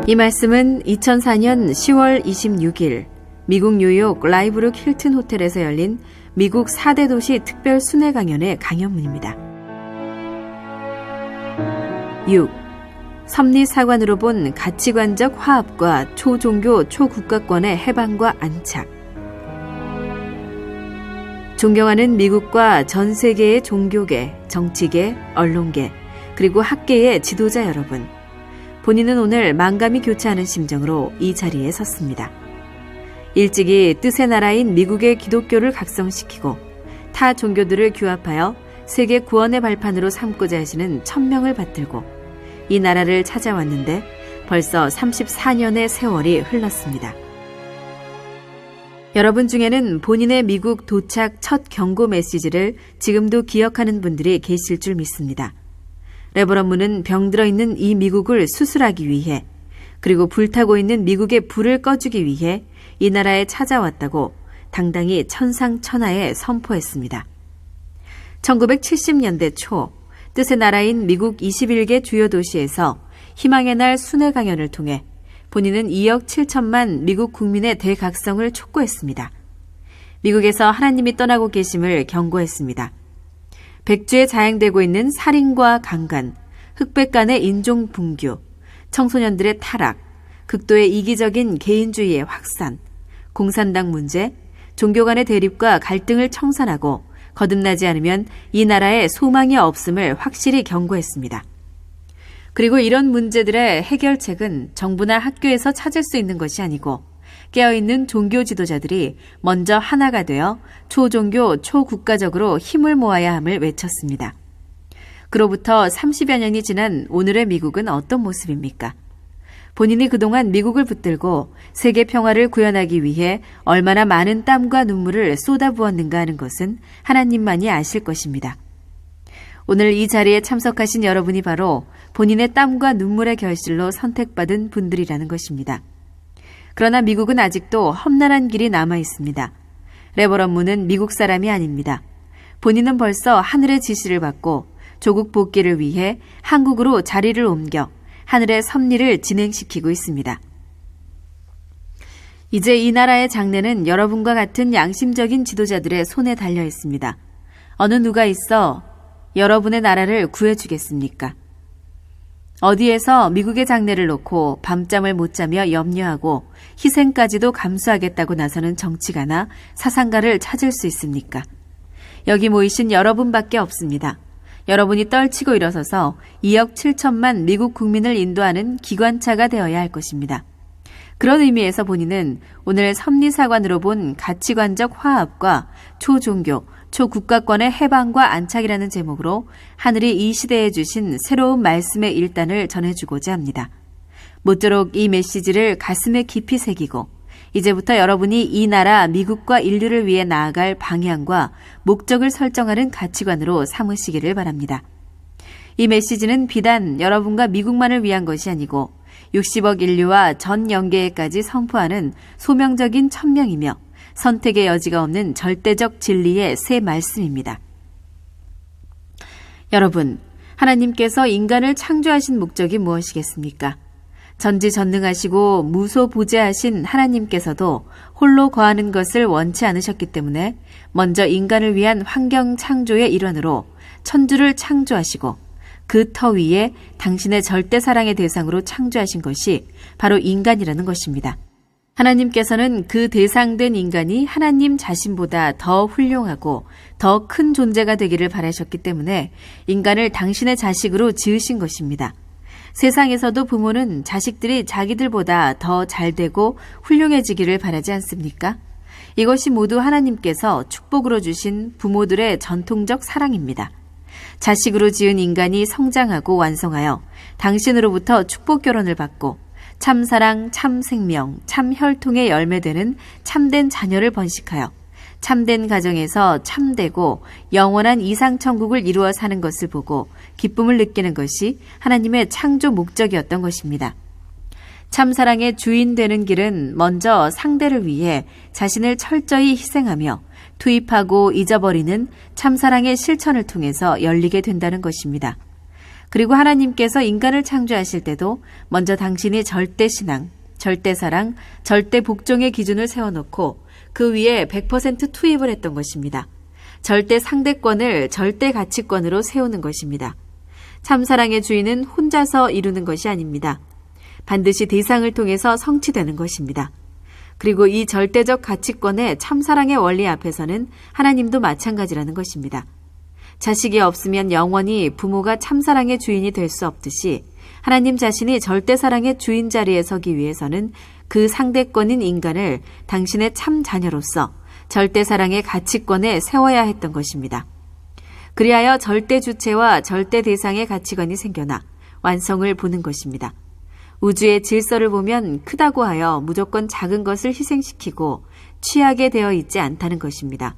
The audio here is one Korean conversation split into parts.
이 말씀은 2004년 10월 26일 미국 뉴욕 라이브룩 힐튼 호텔에서 열린 미국 4대 도시 특별 순회 강연의 강연문입니다. 6. 섭리사관으로 본 가치관적 화합과 초종교 초국가권의 해방과 안착. 존경하는 미국과 전 세계의 종교계, 정치계, 언론계, 그리고 학계의 지도자 여러분. 본인은 오늘 만감이 교차하는 심정으로 이 자리에 섰습니다. 일찍이 뜻의 나라인 미국의 기독교를 각성시키고 타 종교들을 규합하여 세계 구원의 발판으로 삼고자 하시는 천명을 받들고 이 나라를 찾아왔는데 벌써 34년의 세월이 흘렀습니다. 여러분 중에는 본인의 미국 도착 첫 경고 메시지를 지금도 기억하는 분들이 계실 줄 믿습니다. 레버런 문은 병들어 있는 이 미국을 수술하기 위해 그리고 불타고 있는 미국의 불을 꺼주기 위해 이 나라에 찾아왔다고 당당히 천상천하에 선포했습니다. 1970년대 초 뜻의 나라인 미국 21개 주요 도시에서 희망의 날 순회 강연을 통해 본인은 2억 7천만 미국 국민의 대각성을 촉구했습니다. 미국에서 하나님이 떠나고 계심을 경고했습니다. 백주에 자행되고 있는 살인과 강간, 흑백 간의 인종 분규, 청소년들의 타락, 극도의 이기적인 개인주의의 확산, 공산당 문제, 종교 간의 대립과 갈등을 청산하고 거듭나지 않으면 이 나라에 소망이 없음을 확실히 경고했습니다. 그리고 이런 문제들의 해결책은 정부나 학교에서 찾을 수 있는 것이 아니고 깨어있는 종교 지도자들이 먼저 하나가 되어 초종교, 초국가적으로 힘을 모아야 함을 외쳤습니다. 그로부터 30여 년이 지난 오늘의 미국은 어떤 모습입니까? 본인이 그동안 미국을 붙들고 세계 평화를 구현하기 위해 얼마나 많은 땀과 눈물을 쏟아부었는가 하는 것은 하나님만이 아실 것입니다. 오늘 이 자리에 참석하신 여러분이 바로 본인의 땀과 눈물의 결실로 선택받은 분들이라는 것입니다. 그러나 미국은 아직도 험난한 길이 남아 있습니다. 레버런 문은 미국 사람이 아닙니다. 본인은 벌써 하늘의 지시를 받고 조국 복귀를 위해 한국으로 자리를 옮겨 하늘의 섭리를 진행시키고 있습니다. 이제 이 나라의 장래는 여러분과 같은 양심적인 지도자들의 손에 달려 있습니다. 어느 누가 있어 여러분의 나라를 구해주겠습니까? 어디에서 미국의 장래를 놓고 밤잠을 못 자며 염려하고 희생까지도 감수하겠다고 나서는 정치가나 사상가를 찾을 수 있습니까? 여기 모이신 여러분밖에 없습니다. 여러분이 떨치고 일어서서 2억 7천만 미국 국민을 인도하는 기관차가 되어야 할 것입니다. 그런 의미에서 본인은 오늘 섭리사관으로 본 가치관적 화합과 초종교, 초국가권의 해방과 안착이라는 제목으로 하늘이 이 시대에 주신 새로운 말씀의 일단을 전해주고자 합니다. 모쪼록 이 메시지를 가슴에 깊이 새기고 이제부터 여러분이 이 나라 미국과 인류를 위해 나아갈 방향과 목적을 설정하는 가치관으로 삼으시기를 바랍니다. 이 메시지는 비단 여러분과 미국만을 위한 것이 아니고 60억 인류와 전 영계에까지 선포하는 소명적인 천명이며 선택의 여지가 없는 절대적 진리의 새 말씀입니다. 여러분, 하나님께서 인간을 창조하신 목적이 무엇이겠습니까? 전지전능하시고 무소부재하신 하나님께서도 홀로 거하는 것을 원치 않으셨기 때문에 먼저 인간을 위한 환경 창조의 일환으로 천주를 창조하시고 그 터 위에 당신의 절대 사랑의 대상으로 창조하신 것이 바로 인간이라는 것입니다. 하나님께서는 그 대상된 인간이 하나님 자신보다 더 훌륭하고 더 큰 존재가 되기를 바라셨기 때문에 인간을 당신의 자식으로 지으신 것입니다. 세상에서도 부모는 자식들이 자기들보다 더 잘되고 훌륭해지기를 바라지 않습니까? 이것이 모두 하나님께서 축복으로 주신 부모들의 전통적 사랑입니다. 자식으로 지은 인간이 성장하고 완성하여 당신으로부터 축복 결혼을 받고 참사랑, 참생명, 참혈통의 열매되는 참된 자녀를 번식하여 참된 가정에서 참되고 영원한 이상천국을 이루어 사는 것을 보고 기쁨을 느끼는 것이 하나님의 창조 목적이었던 것입니다. 참사랑의 주인 되는 길은 먼저 상대를 위해 자신을 철저히 희생하며 투입하고 잊어버리는 참사랑의 실천을 통해서 열리게 된다는 것입니다. 그리고 하나님께서 인간을 창조하실 때도 먼저 당신이 절대 신앙, 절대 사랑, 절대 복종의 기준을 세워놓고 그 위에 100% 투입을 했던 것입니다. 절대 상대권을 절대 가치권으로 세우는 것입니다. 참사랑의 주인은 혼자서 이루는 것이 아닙니다. 반드시 대상을 통해서 성취되는 것입니다. 그리고 이 절대적 가치권의 참사랑의 원리 앞에서는 하나님도 마찬가지라는 것입니다. 자식이 없으면 영원히 부모가 참사랑의 주인이 될 수 없듯이 하나님 자신이 절대사랑의 주인 자리에 서기 위해서는 그 상대권인 인간을 당신의 참 자녀로서 절대사랑의 가치권에 세워야 했던 것입니다. 그리하여 절대 주체와 절대 대상의 가치관이 생겨나 완성을 보는 것입니다. 우주의 질서를 보면 크다고 하여 무조건 작은 것을 희생시키고 취하게 되어 있지 않다는 것입니다.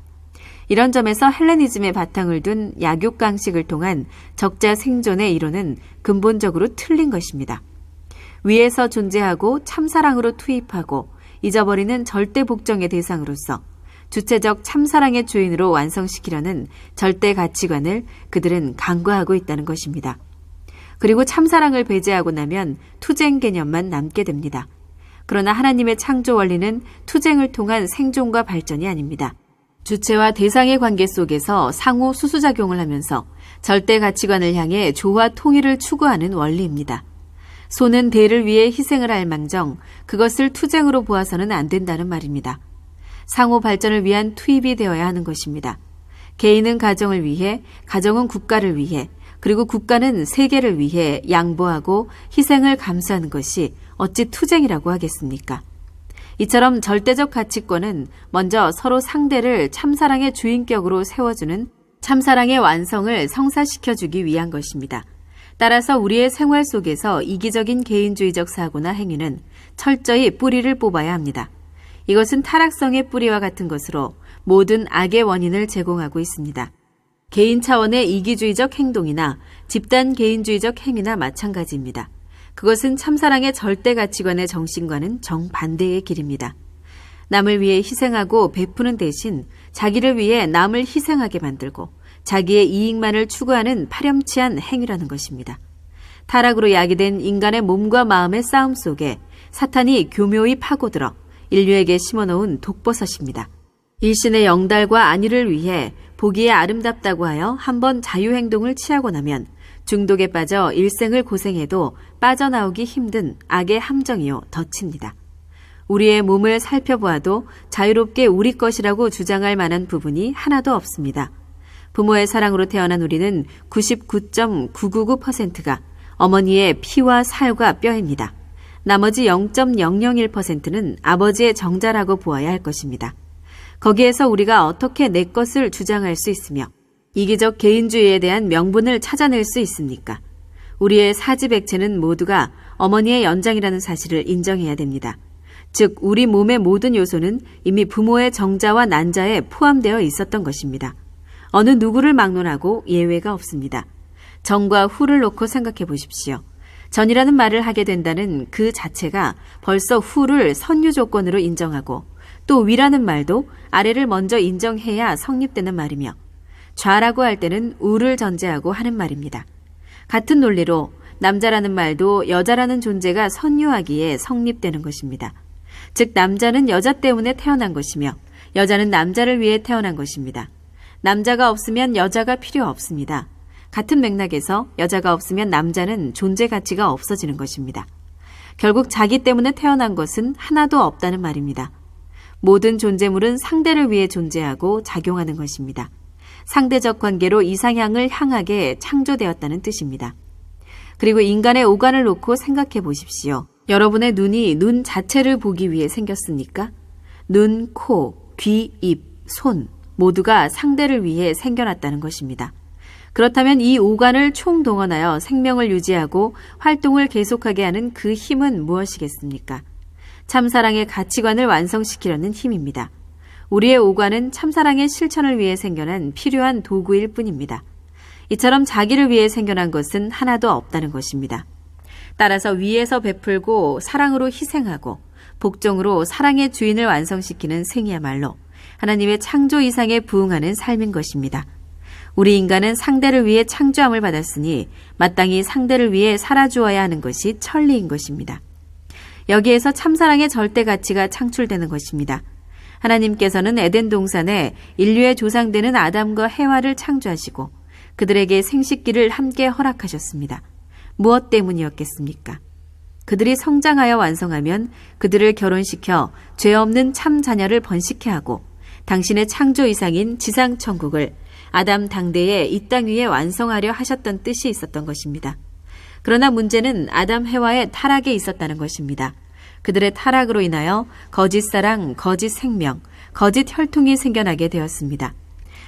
이런 점에서 헬레니즘의 바탕을 둔 약육강식을 통한 적자 생존의 이론은 근본적으로 틀린 것입니다. 위에서 존재하고 참사랑으로 투입하고 잊어버리는 절대 복종의 대상으로서 주체적 참사랑의 주인으로 완성시키려는 절대 가치관을 그들은 간과하고 있다는 것입니다. 그리고 참사랑을 배제하고 나면 투쟁 개념만 남게 됩니다. 그러나 하나님의 창조 원리는 투쟁을 통한 생존과 발전이 아닙니다. 주체와 대상의 관계 속에서 상호 수수작용을 하면서 절대 가치관을 향해 조화 통일을 추구하는 원리입니다. 소는 대를 위해 희생을 할 망정 그것을 투쟁으로 보아서는 안 된다는 말입니다. 상호 발전을 위한 투입이 되어야 하는 것입니다. 개인은 가정을 위해, 가정은 국가를 위해, 그리고 국가는 세계를 위해 양보하고 희생을 감수하는 것이 어찌 투쟁이라고 하겠습니까? 이처럼 절대적 가치권은 먼저 서로 상대를 참사랑의 주인격으로 세워주는 참사랑의 완성을 성사시켜주기 위한 것입니다. 따라서 우리의 생활 속에서 이기적인 개인주의적 사고나 행위는 철저히 뿌리를 뽑아야 합니다. 이것은 타락성의 뿌리와 같은 것으로 모든 악의 원인을 제공하고 있습니다. 개인 차원의 이기주의적 행동이나 집단 개인주의적 행위나 마찬가지입니다. 그것은 참사랑의 절대 가치관의 정신과는 정반대의 길입니다. 남을 위해 희생하고 베푸는 대신 자기를 위해 남을 희생하게 만들고 자기의 이익만을 추구하는 파렴치한 행위라는 것입니다. 타락으로 야기된 인간의 몸과 마음의 싸움 속에 사탄이 교묘히 파고들어 인류에게 심어놓은 독버섯입니다. 일신의 영달과 안위를 위해 보기에 아름답다고 하여 한번 자유행동을 취하고 나면 중독에 빠져 일생을 고생해도 빠져나오기 힘든 악의 함정이요 덫입니다. 우리의 몸을 살펴보아도 자유롭게 우리 것이라고 주장할 만한 부분이 하나도 없습니다. 부모의 사랑으로 태어난 우리는 99.999%가 어머니의 피와 살과 뼈입니다. 나머지 0.001%는 아버지의 정자라고 보아야 할 것입니다. 거기에서 우리가 어떻게 내 것을 주장할 수 있으며 이기적 개인주의에 대한 명분을 찾아낼 수 있습니까? 우리의 사지백체는 모두가 어머니의 연장이라는 사실을 인정해야 됩니다. 즉 우리 몸의 모든 요소는 이미 부모의 정자와 난자에 포함되어 있었던 것입니다. 어느 누구를 막론하고 예외가 없습니다. 전과 후를 놓고 생각해 보십시오. 전이라는 말을 하게 된다는 그 자체가 벌써 후를 선유 조건으로 인정하고 또 위라는 말도 아래를 먼저 인정해야 성립되는 말이며 좌라고 할 때는 우를 전제하고 하는 말입니다. 같은 논리로 남자라는 말도 여자라는 존재가 선유하기에 성립되는 것입니다. 즉 남자는 여자 때문에 태어난 것이며 여자는 남자를 위해 태어난 것입니다. 남자가 없으면 여자가 필요 없습니다. 같은 맥락에서 여자가 없으면 남자는 존재 가치가 없어지는 것입니다. 결국 자기 때문에 태어난 것은 하나도 없다는 말입니다. 모든 존재물은 상대를 위해 존재하고 작용하는 것입니다. 상대적 관계로 이상향을 향하게 창조되었다는 뜻입니다. 그리고 인간의 오간을 놓고 생각해 보십시오. 여러분의 눈이 눈 자체를 보기 위해 생겼습니까? 눈, 코, 귀, 입, 손 모두가 상대를 위해 생겨났다는 것입니다. 그렇다면 이 오간을 총동원하여 생명을 유지하고 활동을 계속하게 하는 그 힘은 무엇이겠습니까? 참사랑의 가치관을 완성시키려는 힘입니다. 우리의 오간은 참사랑의 실천을 위해 생겨난 필요한 도구일 뿐입니다. 이처럼 자기를 위해 생겨난 것은 하나도 없다는 것입니다. 따라서 위에서 베풀고 사랑으로 희생하고 복종으로 사랑의 주인을 완성시키는 생이야말로 하나님의 창조 이상에 부응하는 삶인 것입니다. 우리 인간은 상대를 위해 창조함을 받았으니 마땅히 상대를 위해 살아주어야 하는 것이 천리인 것입니다. 여기에서 참사랑의 절대 가치가 창출되는 것입니다. 하나님께서는 에덴 동산에 인류의 조상되는 아담과 해와를 창조하시고 그들에게 생식기를 함께 허락하셨습니다. 무엇 때문이었겠습니까? 그들이 성장하여 완성하면 그들을 결혼시켜 죄 없는 참 자녀를 번식케 하고 당신의 창조 이상인 지상천국을 아담 당대에 이 땅 위에 완성하려 하셨던 뜻이 있었던 것입니다. 그러나 문제는 아담 해와의 타락에 있었다는 것입니다. 그들의 타락으로 인하여 거짓 사랑, 거짓 생명, 거짓 혈통이 생겨나게 되었습니다.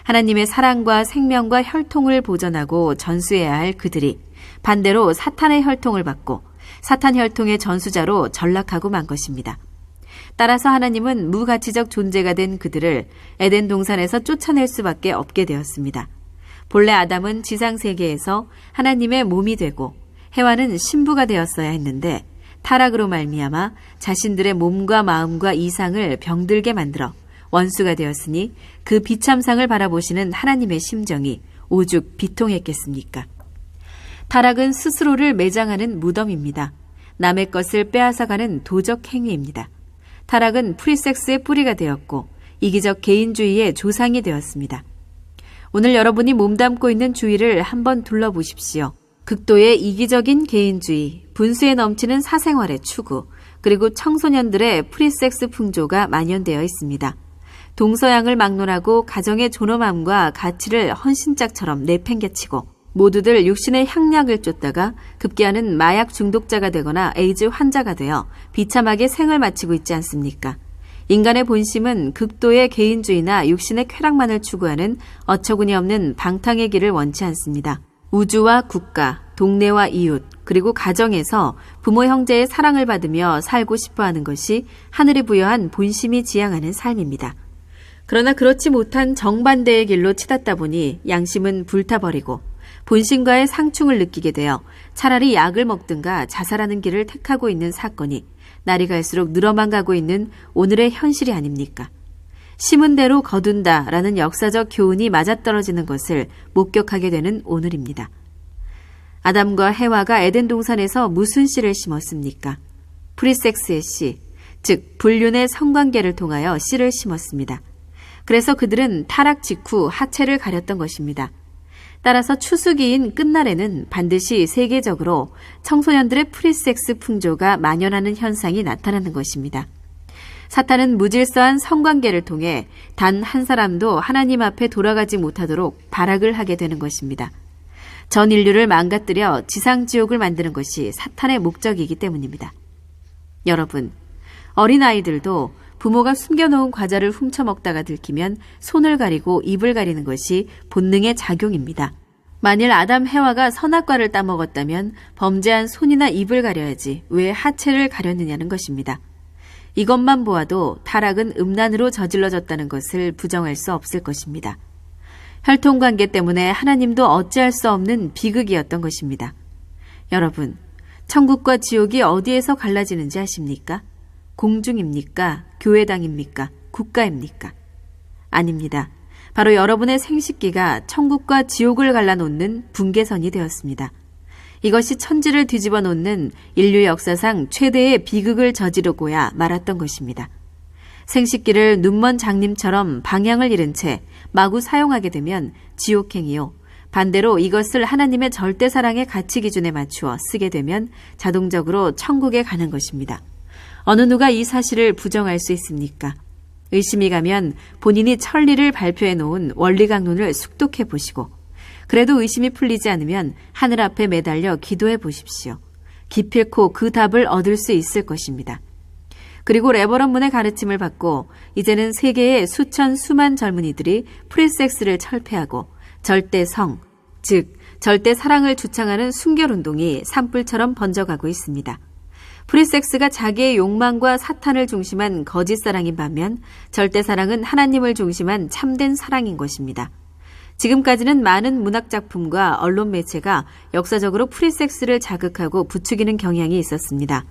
하나님의 사랑과 생명과 혈통을 보존하고 전수해야 할 그들이 반대로 사탄의 혈통을 받고 사탄 혈통의 전수자로 전락하고 만 것입니다. 따라서 하나님은 무가치적 존재가 된 그들을 에덴 동산에서 쫓아낼 수밖에 없게 되었습니다. 본래 아담은 지상세계에서 하나님의 몸이 되고 해와는 신부가 되었어야 했는데 타락으로 말미암아 자신들의 몸과 마음과 이상을 병들게 만들어 원수가 되었으니 그 비참상을 바라보시는 하나님의 심정이 오죽 비통했겠습니까? 타락은 스스로를 매장하는 무덤입니다. 남의 것을 빼앗아가는 도적 행위입니다. 타락은 프리섹스의 뿌리가 되었고 이기적 개인주의의 조상이 되었습니다. 오늘 여러분이 몸담고 있는 주위를 한번 둘러보십시오. 극도의 이기적인 개인주의, 분수에 넘치는 사생활의 추구, 그리고 청소년들의 프리섹스 풍조가 만연되어 있습니다. 동서양을 막론하고 가정의 존엄함과 가치를 헌신짝처럼 내팽개치고 모두들 육신의 향락을 쫓다가 급기야는 마약 중독자가 되거나 에이즈 환자가 되어 비참하게 생을 마치고 있지 않습니까? 인간의 본심은 극도의 개인주의나 육신의 쾌락만을 추구하는 어처구니 없는 방탕의 길을 원치 않습니다. 우주와 국가, 동네와 이웃, 그리고 가정에서 부모 형제의 사랑을 받으며 살고 싶어하는 것이 하늘이 부여한 본심이 지향하는 삶입니다. 그러나 그렇지 못한 정반대의 길로 치닫다 보니 양심은 불타버리고 본심과의 상충을 느끼게 되어 차라리 약을 먹든가 자살하는 길을 택하고 있는 사건이 날이 갈수록 늘어만 가고 있는 오늘의 현실이 아닙니까? 심은 대로 거둔다라는 역사적 교훈이 맞아떨어지는 것을 목격하게 되는 오늘입니다. 아담과 해와가 에덴 동산에서 무슨 씨를 심었습니까? 프리섹스의 씨, 즉 불륜의 성관계를 통하여 씨를 심었습니다. 그래서 그들은 타락 직후 하체를 가렸던 것입니다. 따라서 추수기인 끝날에는 반드시 세계적으로 청소년들의 프리섹스 풍조가 만연하는 현상이 나타나는 것입니다. 사탄은 무질서한 성관계를 통해 단 한 사람도 하나님 앞에 돌아가지 못하도록 발악을 하게 되는 것입니다. 전 인류를 망가뜨려 지상지옥을 만드는 것이 사탄의 목적이기 때문입니다. 여러분, 어린아이들도 부모가 숨겨놓은 과자를 훔쳐먹다가 들키면 손을 가리고 입을 가리는 것이 본능의 작용입니다. 만일 아담 해와가 선악과를 따먹었다면 범죄한 손이나 입을 가려야지 왜 하체를 가렸느냐는 것입니다. 이것만 보아도 타락은 음란으로 저질러졌다는 것을 부정할 수 없을 것입니다. 혈통관계 때문에 하나님도 어찌할 수 없는 비극이었던 것입니다. 여러분, 천국과 지옥이 어디에서 갈라지는지 아십니까? 공중입니까? 교회당입니까? 국가입니까? 아닙니다. 바로 여러분의 생식기가 천국과 지옥을 갈라놓는 분계선이 되었습니다. 이것이 천지를 뒤집어 놓는 인류 역사상 최대의 비극을 저지르고야 말았던 것입니다. 생식기를 눈먼 장님처럼 방향을 잃은 채 마구 사용하게 되면 지옥행이요. 반대로 이것을 하나님의 절대 사랑의 가치 기준에 맞추어 쓰게 되면 자동적으로 천국에 가는 것입니다. 어느 누가 이 사실을 부정할 수 있습니까? 의심이 가면 본인이 천리를 발표해 놓은 원리강론을 숙독해 보시고 그래도 의심이 풀리지 않으면 하늘 앞에 매달려 기도해 보십시오. 기필코 그 답을 얻을 수 있을 것입니다. 그리고 레버런 문의 가르침을 받고 이제는 세계의 수천 수만 젊은이들이 프리섹스를 철폐하고 절대성, 즉 절대 사랑을 주창하는 순결운동이 산불처럼 번져가고 있습니다. 프리섹스가 자기의 욕망과 사탄을 중심한 거짓 사랑인 반면 절대 사랑은 하나님을 중심한 참된 사랑인 것입니다. 지금까지는 많은 문학작품과 언론 매체가 역사적으로 프리섹스를 자극하고 부추기는 경향이 있었습니다.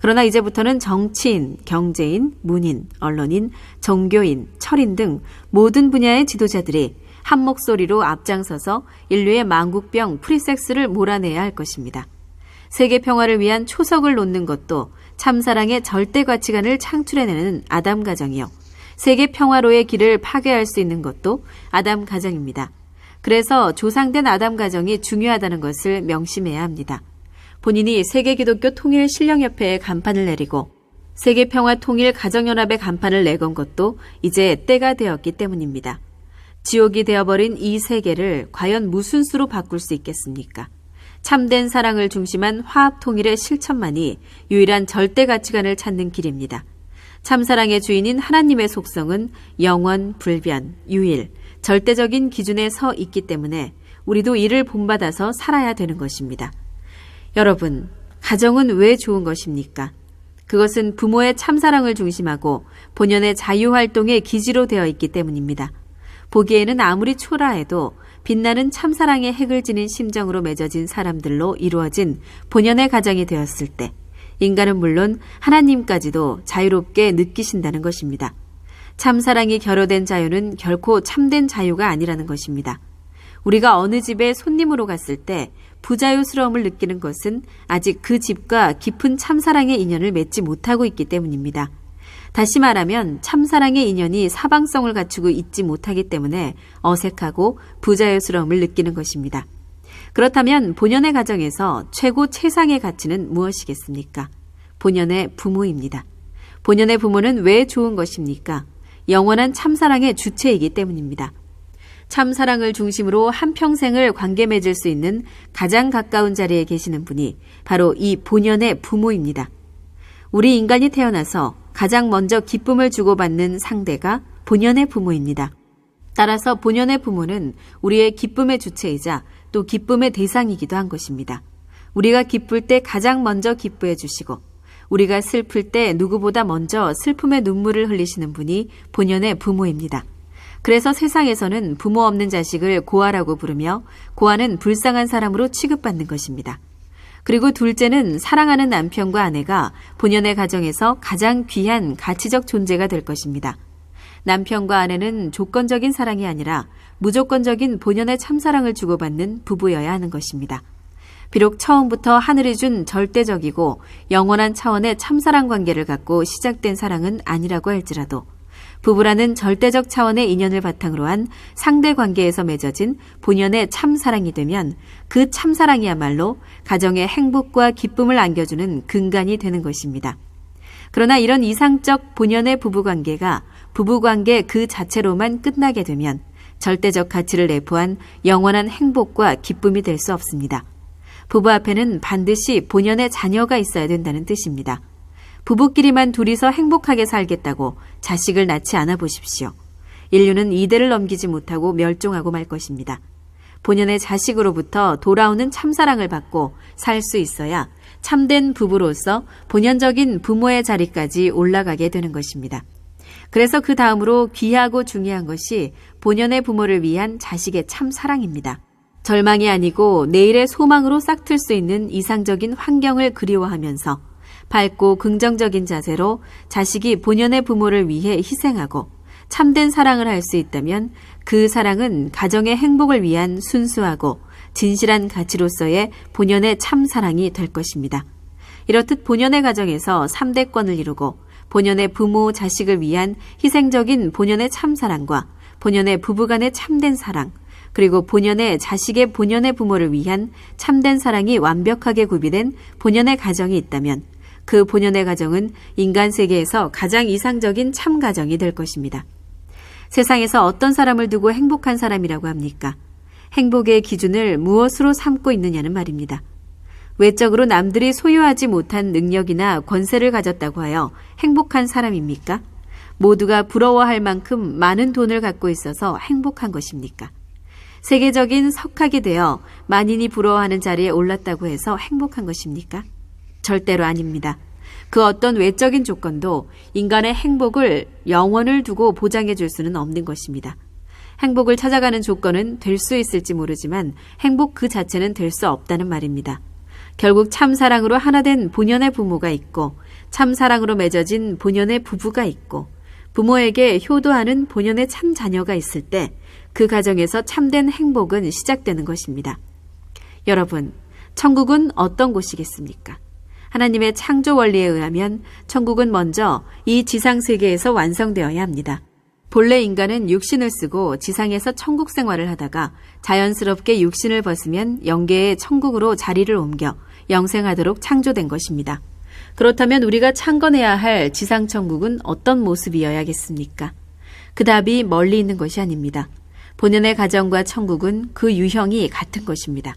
그러나 이제부터는 정치인, 경제인, 문인, 언론인, 종교인, 철인 등 모든 분야의 지도자들이 한 목소리로 앞장서서 인류의 망국병 프리섹스를 몰아내야 할 것입니다. 세계 평화를 위한 초석을 놓는 것도 참사랑의 절대 가치관을 창출해내는 아담 가정이요. 세계 평화로의 길을 파괴할 수 있는 것도 아담 가정입니다. 그래서 조상된 아담 가정이 중요하다는 것을 명심해야 합니다. 본인이 세계기독교 통일신령협회에 간판을 내리고 세계평화통일가정연합의 간판을 내건 것도 이제 때가 되었기 때문입니다. 지옥이 되어버린 이 세계를 과연 무슨 수로 바꿀 수 있겠습니까? 참된 사랑을 중심한 화합통일의 실천만이 유일한 절대 가치관을 찾는 길입니다. 참사랑의 주인인 하나님의 속성은 영원, 불변, 유일, 절대적인 기준에 서 있기 때문에 우리도 이를 본받아서 살아야 되는 것입니다. 여러분, 가정은 왜 좋은 것입니까? 그것은 부모의 참사랑을 중심하고 본연의 자유활동의 기지로 되어 있기 때문입니다. 보기에는 아무리 초라해도 빛나는 참사랑의 핵을 지닌 심정으로 맺어진 사람들로 이루어진 본연의 가정이 되었을 때 인간은 물론 하나님까지도 자유롭게 느끼신다는 것입니다. 참사랑이 결여된 자유는 결코 참된 자유가 아니라는 것입니다. 우리가 어느 집에 손님으로 갔을 때 부자유스러움을 느끼는 것은 아직 그 집과 깊은 참사랑의 인연을 맺지 못하고 있기 때문입니다. 다시 말하면 참사랑의 인연이 사방성을 갖추고 있지 못하기 때문에 어색하고 부자유스러움을 느끼는 것입니다. 그렇다면 본연의 가정에서 최고 최상의 가치는 무엇이겠습니까? 본연의 부모입니다. 본연의 부모는 왜 좋은 것입니까? 영원한 참사랑의 주체이기 때문입니다. 참사랑을 중심으로 한평생을 관계 맺을 수 있는 가장 가까운 자리에 계시는 분이 바로 이 본연의 부모입니다. 우리 인간이 태어나서 가장 먼저 기쁨을 주고받는 상대가 본연의 부모입니다. 따라서 본연의 부모는 우리의 기쁨의 주체이자 또 기쁨의 대상이기도 한 것입니다. 우리가 기쁠 때 가장 먼저 기뻐해 주시고 우리가 슬플 때 누구보다 먼저 슬픔의 눈물을 흘리시는 분이 본연의 부모입니다. 그래서 세상에서는 부모 없는 자식을 고아라고 부르며 고아는 불쌍한 사람으로 취급받는 것입니다. 그리고 둘째는 사랑하는 남편과 아내가 본연의 가정에서 가장 귀한 가치적 존재가 될 것입니다. 남편과 아내는 조건적인 사랑이 아니라 무조건적인 본연의 참사랑을 주고받는 부부여야 하는 것입니다. 비록 처음부터 하늘이 준 절대적이고 영원한 차원의 참사랑 관계를 갖고 시작된 사랑은 아니라고 할지라도 부부라는 절대적 차원의 인연을 바탕으로 한 상대 관계에서 맺어진 본연의 참사랑이 되면 그 참사랑이야말로 가정의 행복과 기쁨을 안겨주는 근간이 되는 것입니다. 그러나 이런 이상적 본연의 부부관계가 부부관계 그 자체로만 끝나게 되면 절대적 가치를 내포한 영원한 행복과 기쁨이 될 수 없습니다. 부부 앞에는 반드시 본연의 자녀가 있어야 된다는 뜻입니다. 부부끼리만 둘이서 행복하게 살겠다고 자식을 낳지 않아 보십시오. 인류는 이대를 넘기지 못하고 멸종하고 말 것입니다. 본연의 자식으로부터 돌아오는 참사랑을 받고 살 수 있어야 참된 부부로서 본연적인 부모의 자리까지 올라가게 되는 것입니다. 그래서 그 다음으로 귀하고 중요한 것이 본연의 부모를 위한 자식의 참사랑입니다. 절망이 아니고 내일의 소망으로 싹틀 수 있는 이상적인 환경을 그리워하면서 밝고 긍정적인 자세로 자식이 본연의 부모를 위해 희생하고 참된 사랑을 할 수 있다면 그 사랑은 가정의 행복을 위한 순수하고 진실한 가치로서의 본연의 참사랑이 될 것입니다. 이렇듯 본연의 가정에서 3대권을 이루고 본연의 부모, 자식을 위한 희생적인 본연의 참사랑과 본연의 부부간의 참된 사랑, 그리고 본연의 자식의 본연의 부모를 위한 참된 사랑이 완벽하게 구비된 본연의 가정이 있다면 그 본연의 가정은 인간 세계에서 가장 이상적인 참 가정이 될 것입니다. 세상에서 어떤 사람을 두고 행복한 사람이라고 합니까? 행복의 기준을 무엇으로 삼고 있느냐는 말입니다. 외적으로 남들이 소유하지 못한 능력이나 권세를 가졌다고 하여 행복한 사람입니까? 모두가 부러워할 만큼 많은 돈을 갖고 있어서 행복한 것입니까? 세계적인 석학이 되어 만인이 부러워하는 자리에 올랐다고 해서 행복한 것입니까? 절대로 아닙니다. 그 어떤 외적인 조건도 인간의 행복을 영원을 두고 보장해 줄 수는 없는 것입니다. 행복을 찾아가는 조건은 될 수 있을지 모르지만 행복 그 자체는 될 수 없다는 말입니다. 결국 참사랑으로 하나 된 본연의 부모가 있고 참사랑으로 맺어진 본연의 부부가 있고 부모에게 효도하는 본연의 참 자녀가 있을 때 그 가정에서 참된 행복은 시작되는 것입니다. 여러분, 천국은 어떤 곳이겠습니까? 하나님의 창조 원리에 의하면 천국은 먼저 이 지상 세계에서 완성되어야 합니다. 본래 인간은 육신을 쓰고 지상에서 천국 생활을 하다가 자연스럽게 육신을 벗으면 영계의 천국으로 자리를 옮겨 영생하도록 창조된 것입니다. 그렇다면 우리가 창건해야 할 지상 천국은 어떤 모습이어야겠습니까? 그 답이 멀리 있는 것이 아닙니다. 본연의 가정과 천국은 그 유형이 같은 것입니다.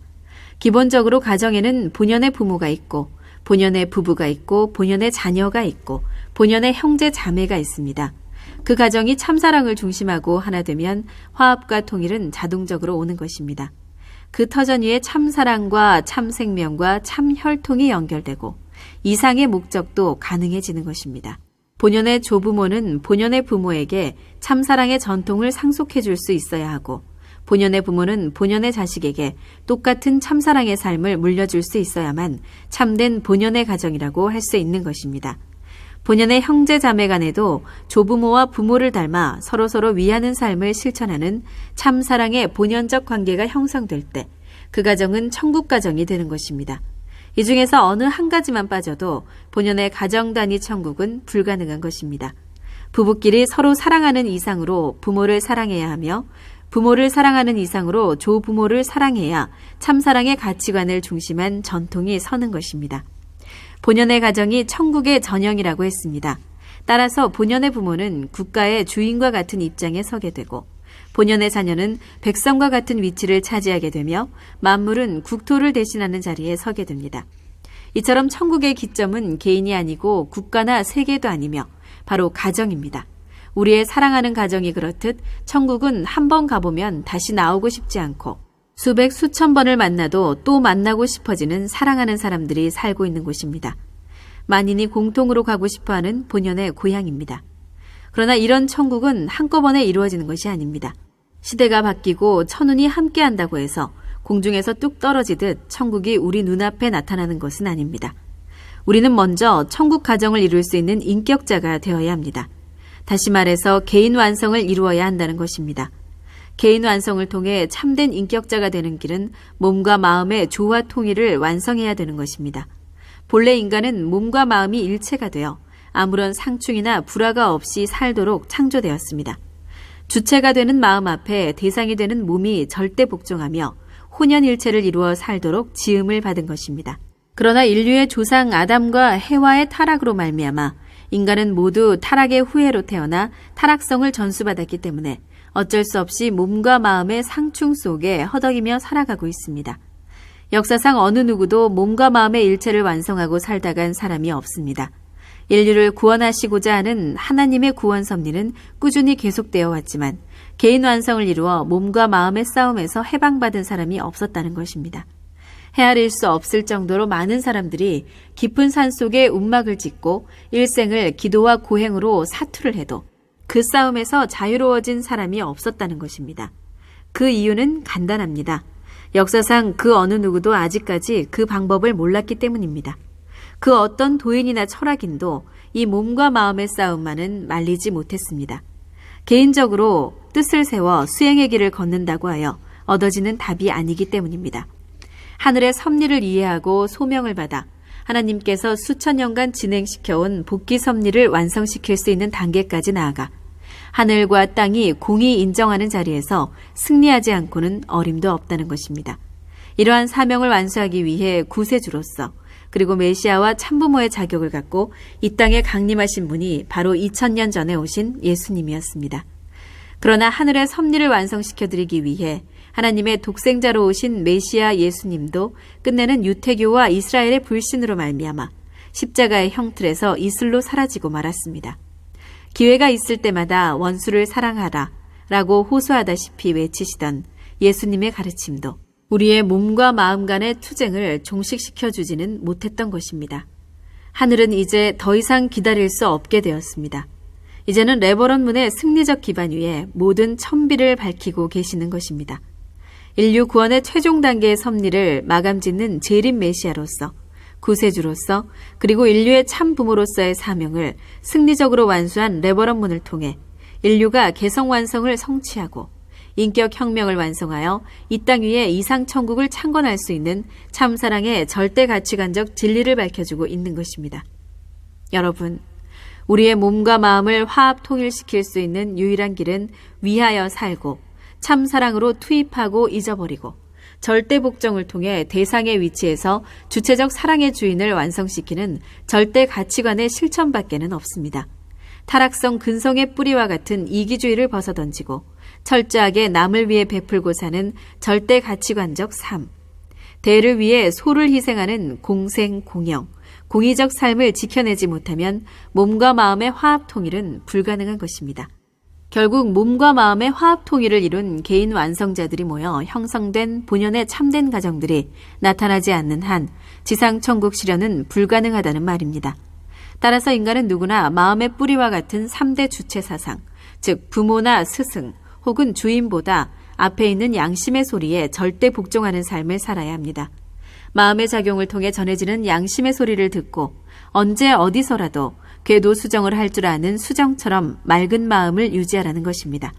기본적으로 가정에는 본연의 부모가 있고 본연의 부부가 있고 본연의 자녀가 있고 본연의 형제 자매가 있습니다. 그 가정이 참사랑을 중심하고 하나 되면 화합과 통일은 자동적으로 오는 것입니다. 그 터전 위에 참사랑과 참생명과 참혈통이 연결되고 이상의 목적도 가능해지는 것입니다. 본연의 조부모는 본연의 부모에게 참사랑의 전통을 상속해 줄 수 있어야 하고 본연의 부모는 본연의 자식에게 똑같은 참사랑의 삶을 물려줄 수 있어야만 참된 본연의 가정이라고 할 수 있는 것입니다. 본연의 형제 자매 간에도 조부모와 부모를 닮아 서로서로 위하는 삶을 실천하는 참사랑의 본연적 관계가 형성될 때 그 가정은 천국 가정이 되는 것입니다. 이 중에서 어느 한 가지만 빠져도 본연의 가정 단위 천국은 불가능한 것입니다. 부부끼리 서로 사랑하는 이상으로 부모를 사랑해야 하며 부모를 사랑하는 이상으로 조부모를 사랑해야 참사랑의 가치관을 중심한 전통이 서는 것입니다. 본연의 가정이 천국의 전형이라고 했습니다. 따라서 본연의 부모는 국가의 주인과 같은 입장에 서게 되고 본연의 자녀는 백성과 같은 위치를 차지하게 되며 만물은 국토를 대신하는 자리에 서게 됩니다. 이처럼 천국의 기점은 개인이 아니고 국가나 세계도 아니며 바로 가정입니다. 우리의 사랑하는 가정이 그렇듯 천국은 한 번 가보면 다시 나오고 싶지 않고 수백 수천 번을 만나도 또 만나고 싶어지는 사랑하는 사람들이 살고 있는 곳입니다. 만인이 공통으로 가고 싶어하는 본연의 고향입니다. 그러나 이런 천국은 한꺼번에 이루어지는 것이 아닙니다. 시대가 바뀌고 천운이 함께한다고 해서 공중에서 뚝 떨어지듯 천국이 우리 눈앞에 나타나는 것은 아닙니다. 우리는 먼저 천국 가정을 이룰 수 있는 인격자가 되어야 합니다. 다시 말해서 개인 완성을 이루어야 한다는 것입니다. 개인 완성을 통해 참된 인격자가 되는 길은 몸과 마음의 조화 통일을 완성해야 되는 것입니다. 본래 인간은 몸과 마음이 일체가 되어 아무런 상충이나 불화가 없이 살도록 창조되었습니다. 주체가 되는 마음 앞에 대상이 되는 몸이 절대 복종하며 혼연일체를 이루어 살도록 지음을 받은 것입니다. 그러나 인류의 조상 아담과 해와의 타락으로 말미암아 인간은 모두 타락의 후예로 태어나 타락성을 전수받았기 때문에 어쩔 수 없이 몸과 마음의 상충 속에 허덕이며 살아가고 있습니다. 역사상 어느 누구도 몸과 마음의 일체를 완성하고 살다 간 사람이 없습니다. 인류를 구원하시고자 하는 하나님의 구원 섭리는 꾸준히 계속되어 왔지만 개인 완성을 이루어 몸과 마음의 싸움에서 해방받은 사람이 없었다는 것입니다. 헤아릴 수 없을 정도로 많은 사람들이 깊은 산속에 움막을 짓고 일생을 기도와 고행으로 사투를 해도 그 싸움에서 자유로워진 사람이 없었다는 것입니다. 그 이유는 간단합니다. 역사상 그 어느 누구도 아직까지 그 방법을 몰랐기 때문입니다. 그 어떤 도인이나 철학인도 이 몸과 마음의 싸움만은 말리지 못했습니다. 개인적으로 뜻을 세워 수행의 길을 걷는다고 하여 얻어지는 답이 아니기 때문입니다. 하늘의 섭리를 이해하고 소명을 받아 하나님께서 수천 년간 진행시켜온 복귀 섭리를 완성시킬 수 있는 단계까지 나아가 하늘과 땅이 공히 인정하는 자리에서 승리하지 않고는 어림도 없다는 것입니다. 이러한 사명을 완수하기 위해 구세주로서 그리고 메시아와 참부모의 자격을 갖고 이 땅에 강림하신 분이 바로 2000년 전에 오신 예수님이었습니다. 그러나 하늘의 섭리를 완성시켜드리기 위해 하나님의 독생자로 오신 메시아 예수님도 끝내는 유태교와 이스라엘의 불신으로 말미암아 십자가의 형틀에서 이슬로 사라지고 말았습니다. 기회가 있을 때마다 원수를 사랑하라 라고 호소하다시피 외치시던 예수님의 가르침도 우리의 몸과 마음 간의 투쟁을 종식시켜주지는 못했던 것입니다. 하늘은 이제 더 이상 기다릴 수 없게 되었습니다. 이제는 레버런문의 승리적 기반 위에 모든 천비를 밝히고 계시는 것입니다. 인류 구원의 최종 단계의 섭리를 마감짓는 재림 메시아로서 구세주로서 그리고 인류의 참 부모로서의 사명을 승리적으로 완수한 레버런문을 통해 인류가 개성 완성을 성취하고 인격 혁명을 완성하여 이 땅 위에 이상 천국을 창건할 수 있는 참사랑의 절대 가치관적 진리를 밝혀주고 있는 것입니다. 여러분, 우리의 몸과 마음을 화합 통일시킬 수 있는 유일한 길은 위하여 살고 참사랑으로 투입하고 잊어버리고 절대 복종을 통해 대상의 위치에서 주체적 사랑의 주인을 완성시키는 절대 가치관의 실천밖에는 없습니다. 타락성 근성의 뿌리와 같은 이기주의를 벗어던지고 철저하게 남을 위해 베풀고 사는 절대 가치관적 삶, 대를 위해 소를 희생하는 공생, 공영, 공의적 삶을 지켜내지 못하면 몸과 마음의 화합 통일은 불가능한 것입니다. 결국 몸과 마음의 화합 통일을 이룬 개인 완성자들이 모여 형성된 본연의 참된 가정들이 나타나지 않는 한 지상천국 실현은 불가능하다는 말입니다. 따라서 인간은 누구나 마음의 뿌리와 같은 3대 주체 사상, 즉 부모나 스승 혹은 주인보다 앞에 있는 양심의 소리에 절대 복종하는 삶을 살아야 합니다. 마음의 작용을 통해 전해지는 양심의 소리를 듣고 언제 어디서라도 궤도 수정을 할 줄 아는 수정처럼 맑은 마음을 유지하라는 것입니다.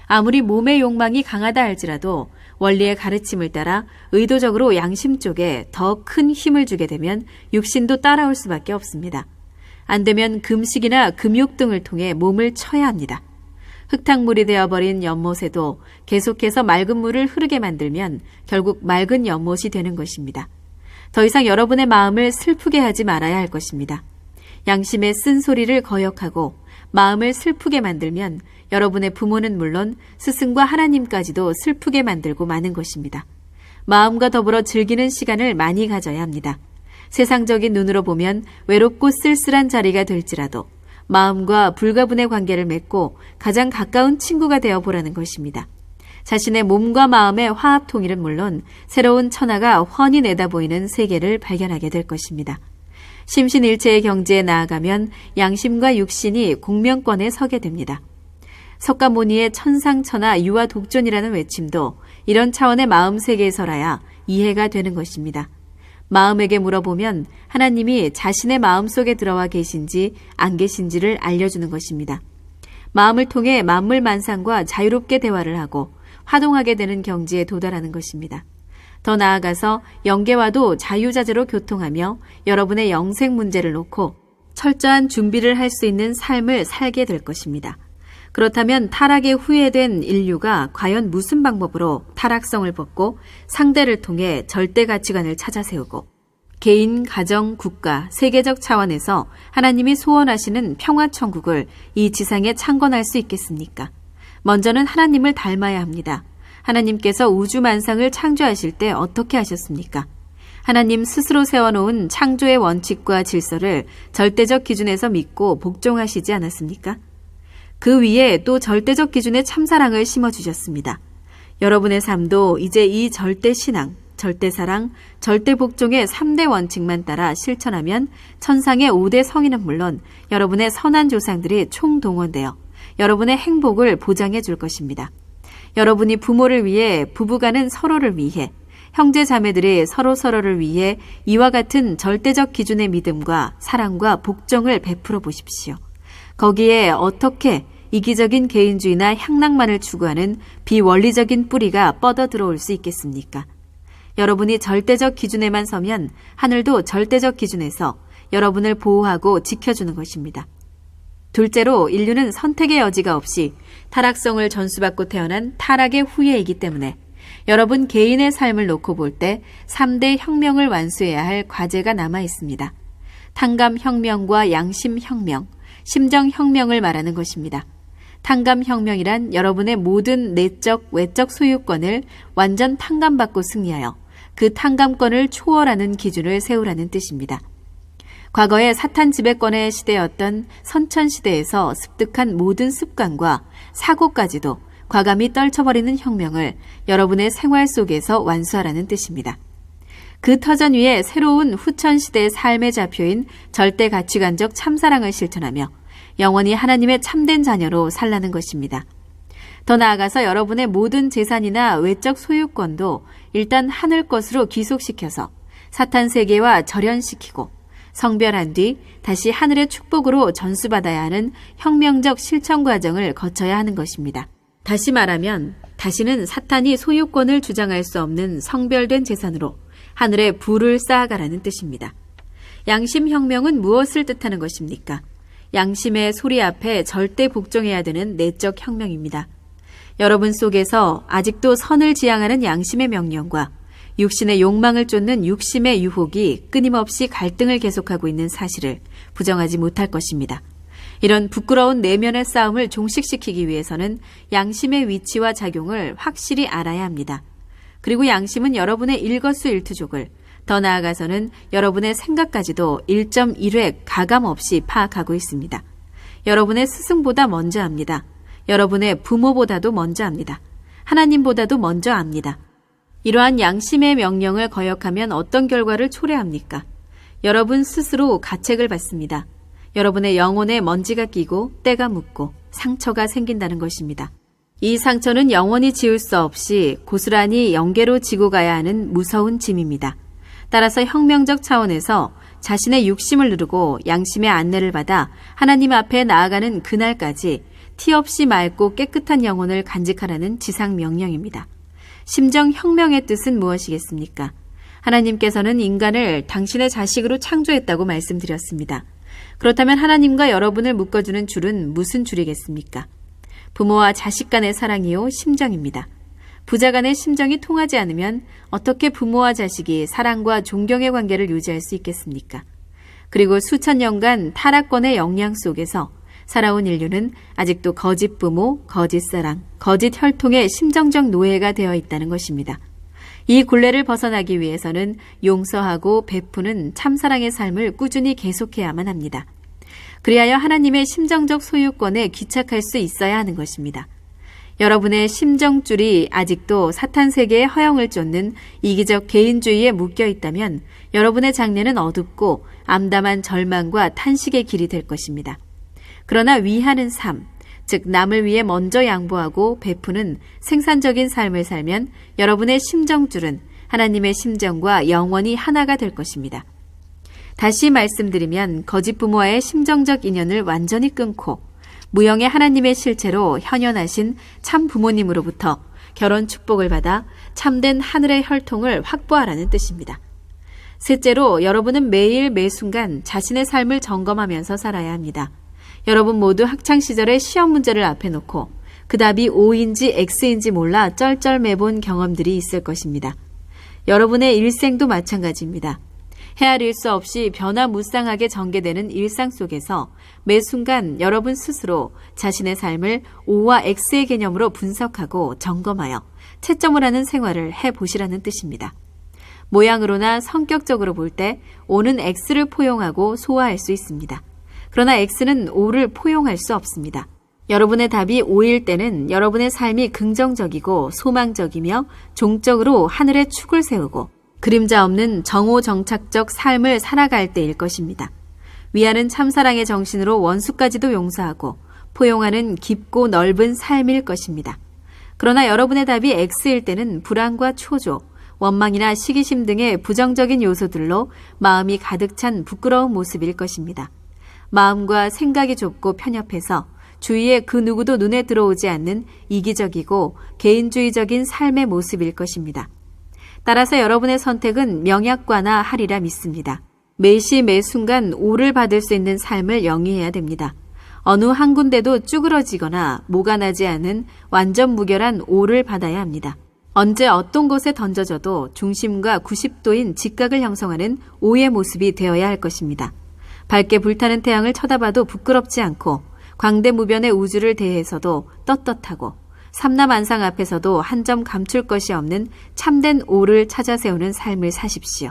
아무리 몸의 욕망이 강하다 할지라도 원리의 가르침을 따라 의도적으로 양심 쪽에 더 큰 힘을 주게 되면 육신도 따라올 수밖에 없습니다. 안 되면 금식이나 금욕 등을 통해 몸을 쳐야 합니다. 흙탕물이 되어버린 연못에도 계속해서 맑은 물을 흐르게 만들면 결국 맑은 연못이 되는 것입니다. 더 이상 여러분의 마음을 슬프게 하지 말아야 할 것입니다. 양심의 쓴소리를 거역하고 마음을 슬프게 만들면 여러분의 부모는 물론 스승과 하나님까지도 슬프게 만들고 마는 것입니다. 마음과 더불어 즐기는 시간을 많이 가져야 합니다. 세상적인 눈으로 보면 외롭고 쓸쓸한 자리가 될지라도 마음과 불가분의 관계를 맺고 가장 가까운 친구가 되어 보라는 것입니다. 자신의 몸과 마음의 화합 통일은 물론 새로운 천하가 훤히 내다보이는 세계를 발견하게 될 것입니다. 심신일체의 경지에 나아가면 양심과 육신이 공명권에 서게 됩니다. 석가모니의 천상천하 유아독존이라는 외침도 이런 차원의 마음 세계에서라야 이해가 되는 것입니다. 마음에게 물어보면 하나님이 자신의 마음속에 들어와 계신지 안 계신지를 알려주는 것입니다. 마음을 통해 만물만상과 자유롭게 대화를 하고 화동하게 되는 경지에 도달하는 것입니다. 더 나아가서 영계와도 자유자재로 교통하며 여러분의 영생 문제를 놓고 철저한 준비를 할 수 있는 삶을 살게 될 것입니다. 그렇다면 타락에 후회된 인류가 과연 무슨 방법으로 타락성을 벗고 상대를 통해 절대 가치관을 찾아 세우고 개인, 가정, 국가, 세계적 차원에서 하나님이 소원하시는 평화천국을 이 지상에 창건할 수 있겠습니까? 먼저는 하나님을 닮아야 합니다. 하나님께서 우주만상을 창조하실 때 어떻게 하셨습니까? 하나님 스스로 세워놓은 창조의 원칙과 질서를 절대적 기준에서 믿고 복종하시지 않았습니까? 그 위에 또 절대적 기준의 참사랑을 심어주셨습니다. 여러분의 삶도 이제 이 절대신앙, 절대사랑, 절대복종의 3대 원칙만 따라 실천하면 천상의 5대 성인은 물론 여러분의 선한 조상들이 총동원되어 여러분의 행복을 보장해 줄 것입니다. 여러분이 부모를 위해, 부부간은 서로를 위해, 형제 자매들이 서로서로를 위해 이와 같은 절대적 기준의 믿음과 사랑과 복종을 베풀어 보십시오. 거기에 어떻게 이기적인 개인주의나 향락만을 추구하는 비원리적인 뿌리가 뻗어 들어올 수 있겠습니까? 여러분이 절대적 기준에만 서면 하늘도 절대적 기준에서 여러분을 보호하고 지켜주는 것입니다. 둘째로 인류는 선택의 여지가 없이 타락성을 전수받고 태어난 타락의 후예이기 때문에 여러분 개인의 삶을 놓고 볼 때 3대 혁명을 완수해야 할 과제가 남아 있습니다. 탕감혁명과 양심혁명, 심정혁명을 말하는 것입니다. 탕감혁명이란 여러분의 모든 내적, 외적 소유권을 완전 탕감받고 승리하여 그 탕감권을 초월하는 기준을 세우라는 뜻입니다. 과거의 사탄 지배권의 시대였던 선천시대에서 습득한 모든 습관과 사고까지도 과감히 떨쳐버리는 혁명을 여러분의 생활 속에서 완수하라는 뜻입니다. 그 터전 위에 새로운 후천시대의 삶의 좌표인 절대 가치관적 참사랑을 실천하며 영원히 하나님의 참된 자녀로 살라는 것입니다. 더 나아가서 여러분의 모든 재산이나 외적 소유권도 일단 하늘 것으로 귀속시켜서 사탄 세계와 절연시키고 성별한 뒤 다시 하늘의 축복으로 전수받아야 하는 혁명적 실천 과정을 거쳐야 하는 것입니다. 다시 말하면 다시는 사탄이 소유권을 주장할 수 없는 성별된 재산으로 하늘의 부를 쌓아가라는 뜻입니다. 양심혁명은 무엇을 뜻하는 것입니까? 양심의 소리 앞에 절대 복종해야 되는 내적 혁명입니다. 여러분 속에서 아직도 선을 지향하는 양심의 명령과 육신의 욕망을 쫓는 육심의 유혹이 끊임없이 갈등을 계속하고 있는 사실을 부정하지 못할 것입니다. 이런 부끄러운 내면의 싸움을 종식시키기 위해서는 양심의 위치와 작용을 확실히 알아야 합니다. 그리고 양심은 여러분의 일거수일투족을, 더 나아가서는 여러분의 생각까지도 1.1획 가감 없이 파악하고 있습니다. 여러분의 스승보다 먼저 압니다. 여러분의 부모보다도 먼저 압니다. 하나님보다도 먼저 압니다. 이러한 양심의 명령을 거역하면 어떤 결과를 초래합니까? 여러분 스스로 가책을 받습니다. 여러분의 영혼에 먼지가 끼고 때가 묻고 상처가 생긴다는 것입니다. 이 상처는 영원히 지울 수 없이 고스란히 영계로 지고 가야 하는 무서운 짐입니다. 따라서 혁명적 차원에서 자신의 육심을 누르고 양심의 안내를 받아 하나님 앞에 나아가는 그날까지 티 없이 맑고 깨끗한 영혼을 간직하라는 지상 명령입니다. 심정 혁명의 뜻은 무엇이겠습니까? 하나님께서는 인간을 당신의 자식으로 창조했다고 말씀드렸습니다. 그렇다면 하나님과 여러분을 묶어주는 줄은 무슨 줄이겠습니까? 부모와 자식 간의 사랑이요 심정입니다. 부자 간의 심정이 통하지 않으면 어떻게 부모와 자식이 사랑과 존경의 관계를 유지할 수 있겠습니까? 그리고 수천 년간 타락권의 영향 속에서 살아온 인류는 아직도 거짓 부모, 거짓 사랑, 거짓 혈통의 심정적 노예가 되어 있다는 것입니다. 이 굴레를 벗어나기 위해서는 용서하고 베푸는 참사랑의 삶을 꾸준히 계속해야만 합니다. 그리하여 하나님의 심정적 소유권에 귀착할 수 있어야 하는 것입니다. 여러분의 심정줄이 아직도 사탄 세계의 허영을 쫓는 이기적 개인주의에 묶여 있다면 여러분의 장래는 어둡고 암담한 절망과 탄식의 길이 될 것입니다. 그러나 위하는 삶, 즉 남을 위해 먼저 양보하고 베푸는 생산적인 삶을 살면 여러분의 심정줄은 하나님의 심정과 영원히 하나가 될 것입니다. 다시 말씀드리면 거짓 부모와의 심정적 인연을 완전히 끊고 무형의 하나님의 실체로 현현하신 참 부모님으로부터 결혼 축복을 받아 참된 하늘의 혈통을 확보하라는 뜻입니다. 셋째로 여러분은 매일 매순간 자신의 삶을 점검하면서 살아야 합니다. 여러분 모두 학창시절에 시험 문제를 앞에 놓고 그 답이 O인지 X인지 몰라 쩔쩔매본 경험들이 있을 것입니다. 여러분의 일생도 마찬가지입니다. 헤아릴 수 없이 변화무쌍하게 전개되는 일상 속에서 매 순간 여러분 스스로 자신의 삶을 O와 X의 개념으로 분석하고 점검하여 채점을 하는 생활을 해보시라는 뜻입니다. 모양으로나 성격적으로 볼 때 O는 X를 포용하고 소화할 수 있습니다. 그러나 X는 O를 포용할 수 없습니다. 여러분의 답이 O일 때는 여러분의 삶이 긍정적이고 소망적이며 종적으로 하늘의 축을 세우고 그림자 없는 정오정착적 삶을 살아갈 때일 것입니다. 위하는 참사랑의 정신으로 원수까지도 용서하고 포용하는 깊고 넓은 삶일 것입니다. 그러나 여러분의 답이 X일 때는 불안과 초조, 원망이나 시기심 등의 부정적인 요소들로 마음이 가득 찬 부끄러운 모습일 것입니다. 마음과 생각이 좁고 편협해서 주위에 그 누구도 눈에 들어오지 않는 이기적이고 개인주의적인 삶의 모습일 것입니다. 따라서 여러분의 선택은 명약과나 하리라 믿습니다. 매시 매순간 오를 받을 수 있는 삶을 영위해야 됩니다. 어느 한 군데도 쭈그러지거나 모가 나지 않은 완전 무결한 오를 받아야 합니다. 언제 어떤 곳에 던져져도 중심과 90도인 직각을 형성하는 오의 모습이 되어야 할 것입니다. 밝게 불타는 태양을 쳐다봐도 부끄럽지 않고 광대무변의 우주를 대해서도 떳떳하고 삼라만상 앞에서도 한 점 감출 것이 없는 참된 오를 찾아 세우는 삶을 사십시오.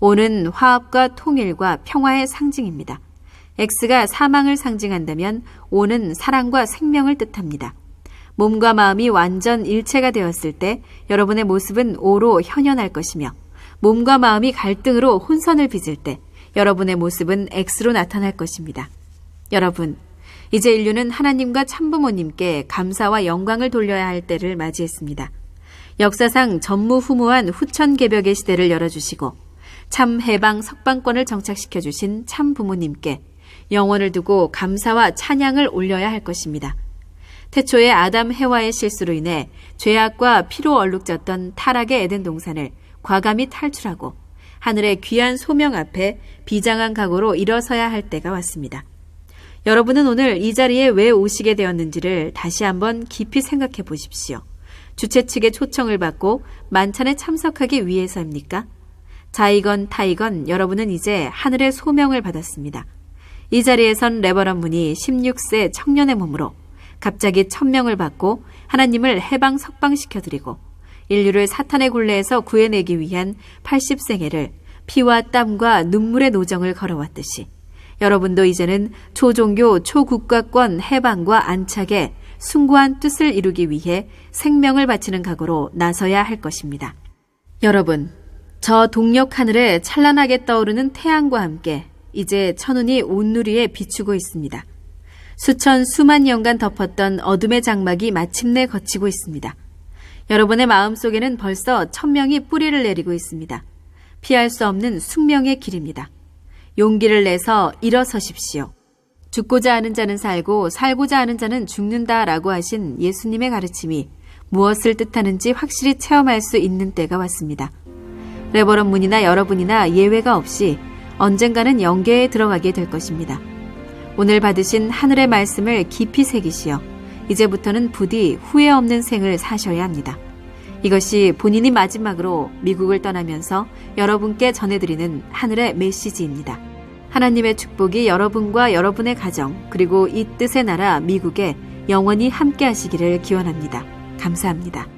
오는 화합과 통일과 평화의 상징입니다. X가 사망을 상징한다면 오는 사랑과 생명을 뜻합니다. 몸과 마음이 완전 일체가 되었을 때 여러분의 모습은 오로 현현할 것이며 몸과 마음이 갈등으로 혼선을 빚을 때 여러분의 모습은 X로 나타날 것입니다. 여러분, 이제 인류는 하나님과 참부모님께 감사와 영광을 돌려야 할 때를 맞이했습니다. 역사상 전무후무한 후천개벽의 시대를 열어주시고 참 해방 석방권을 정착시켜 주신 참 부모님께 영원을 두고 감사와 찬양을 올려야 할 것입니다. 태초에 아담 해와의 실수로 인해 죄악과 피로 얼룩졌던 타락의 에덴 동산을 과감히 탈출하고 하늘의 귀한 소명 앞에 비장한 각오로 일어서야 할 때가 왔습니다. 여러분은 오늘 이 자리에 왜 오시게 되었는지를 다시 한번 깊이 생각해 보십시오. 주최 측의 초청을 받고 만찬에 참석하기 위해서입니까? 자이건 타이건 여러분은 이제 하늘의 소명을 받았습니다. 이 자리에 선 레버런 분이 16세 청년의 몸으로 갑자기 천명을 받고 하나님을 해방 석방시켜드리고 인류를 사탄의 굴레에서 구해내기 위한 80생애를 피와 땀과 눈물의 노정을 걸어왔듯이 여러분도 이제는 초종교 초국가권 해방과 안착의 숭고한 뜻을 이루기 위해 생명을 바치는 각오로 나서야 할 것입니다. 여러분, 저 동력 하늘에 찬란하게 떠오르는 태양과 함께 이제 천운이 온누리에 비추고 있습니다. 수만 년간 덮었던 어둠의 장막이 마침내 걷히고 있습니다. 여러분의 마음속에는 벌써 천명이 뿌리를 내리고 있습니다. 피할 수 없는 숙명의 길입니다. 용기를 내서 일어서십시오. 죽고자 하는 자는 살고 살고자 하는 자는 죽는다라고 하신 예수님의 가르침이 무엇을 뜻하는지 확실히 체험할 수 있는 때가 왔습니다. 레버런 문이나 여러분이나 예외가 없이 언젠가는 영계에 들어가게 될 것입니다. 오늘 받으신 하늘의 말씀을 깊이 새기시어 이제부터는 부디 후회 없는 생을 사셔야 합니다. 이것이 본인이 마지막으로 미국을 떠나면서 여러분께 전해드리는 하늘의 메시지입니다. 하나님의 축복이 여러분과 여러분의 가정 그리고 이 뜻의 나라 미국에 영원히 함께 하시기를 기원합니다. 감사합니다.